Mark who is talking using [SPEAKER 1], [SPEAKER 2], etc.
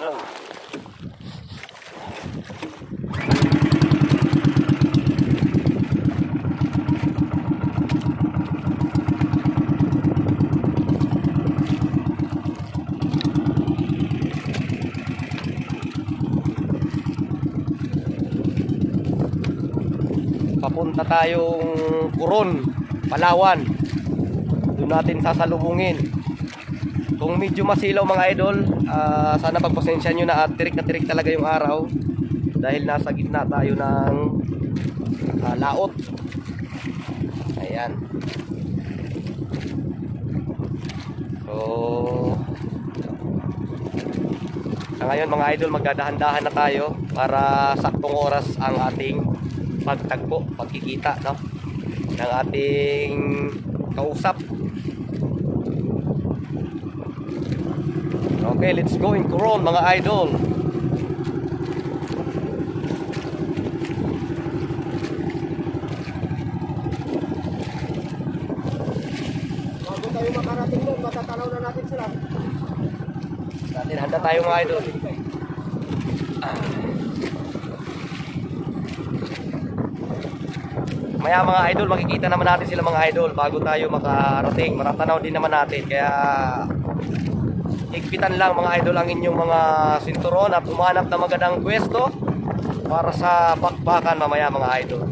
[SPEAKER 1] Papunta tayong Coron, Palawan. Doon natin sasalubungin. Kung medyo masilaw mga idol, sana pagpasensya nyo na at tirik na tirik talaga yung araw. Dahil nasa gitna tayo ng laot. Ayan. So, sa ngayon mga idol, magdadahan-dahan na tayo para saktong oras ang ating pagtagpo, pagkikita, no, ng ating kausap. Okay, let's go in Coron mga idol.
[SPEAKER 2] Bago tayo makarating doon, matatanaw na natin sila.
[SPEAKER 1] Handa tayo mga idol. Maya mga idol, makikita naman natin sila mga idol bago tayo makarating. Matatanaw din naman natin. Kaya higpitan lang mga idol ang inyong mga sinturon at umanap na magandang pwesto para sa bakbakan mamaya mga idol.